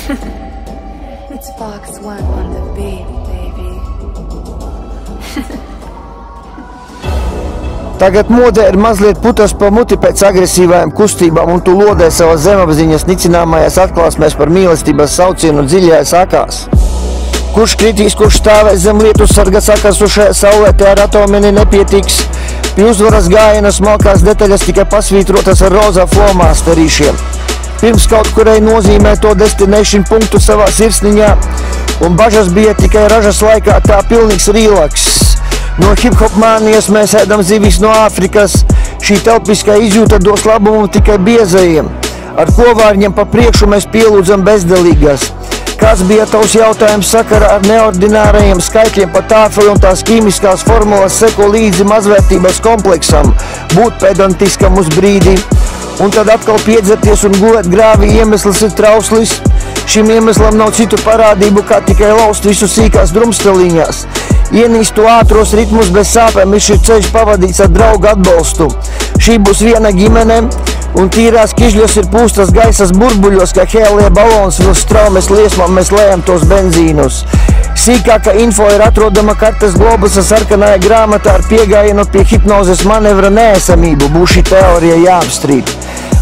It's Fox One on the beat, baby. Tagad modē ir mazliet putas pa muti pēc agresīvajām kustībām, un tu lodē savas zemapziņas nicināmajās atklāsmēs par mīlestības saucienu dziļajās akās. Kurš kritīs, kurš stāvēs zem lietu sarga sakarsušajā saulētē ar atomini nepietiks. Pie uzvaras gājiena smalkās detaļas tikai pasvītrotas ar rozā flomāsterīšiem. Pirms kaut kurai nozīmē to destination punktu savā sirsniņā, un bažas bija tikai ražas laikā tā pilnīgs relaks. No hip-hop mānijas mēs ēdam zivis no Āfrikas, šī telpiskā izjūta dos labumu tikai biezajiem. Ar kovārņiem pa priekšu mēs pielūdzam bezdelīgas. Kāds bija tavs jautājums sakarā ar neordinārajiem skaitļiem pa tāfeli un tās ķīmiskās formulas seko līdzi mazvērtības kompleksam, būt pedantiskam uz brīdi, un tad atkal piedzerties un gulēt grāvī iemesls ir trauslis. Šim iemeslam nav citu parādību, kā tikai laust visu sīkās drumsteliņās. Ienīst to ātros ritmus bez sāpēm, ir šī ceļš pavadīts ar draugu atbalstu. Šī būs viena ģimene, un tīrās kižļos ir pūstas gaisas burbuļos, kā hēlie balons vilks straumes liesmām mēs lējam tos benzīnus. Sīkāka info ir atrodama kartes globusa sarkanajā grāmatā ar piegājienu pie hipnozes manevra neesamību, būs šī teorija jāapstrīd.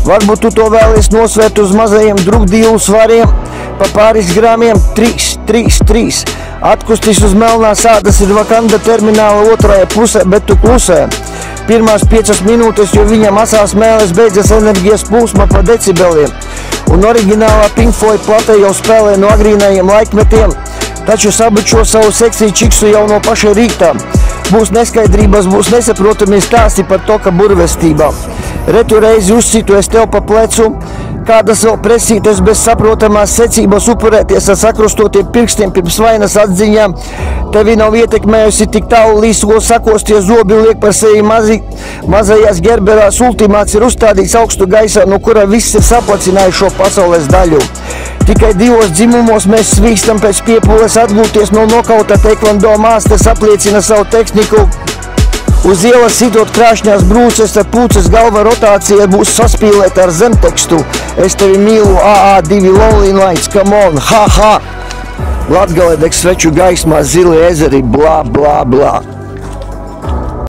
Varbūt tu to vēlies nosvērt uz mazajiem drugdīlu svariem, pa pāris grāmiem 3. Atkustis uz melnās ādas ir Vakanda termināla otrajā pusē, bet tu klusē. Pirmās 5 minūtes, jo viņam asās mēles beidzas enerģijas plūsma pa decibeliem. Un oriģinālā Pink Floyd plate jau spēlē no agrīnajiem laikmetiem, taču sabučo savu sekciju čiksu jau no paša rītā. Būs neskaidrības, būs nesaprotami stāsti par to, ka burvestībā. Retu reizi uzcitu es tev pa plecu, kādas vēl presītes bez saprotamās secības upurēties ar sakrustotiem pirkstiem pirms vainas atziņām. Tevi nav ietekmējusi tik tālu līslo sakostie zobi liek par sevi mazajās gerberās ultimāts ir uzstādīts augstu gaisā, no kura viss ir saplacinājuši šo pasaules daļu. Tikai 2 dzimumos mēs svīkstam pēc piepūles atgūties no nokauta teikvando māstes apliecina savu tehniku. Uz ielas sitot krāšņās brūces ar pūces galva rotācija būs saspīlēta ar zemtekstu. Es tevi mīlu, AA2 Lonely Nights, come on, ha ha! Latgale deg sveču gaismā, zili ezeri, blā, blā, blā.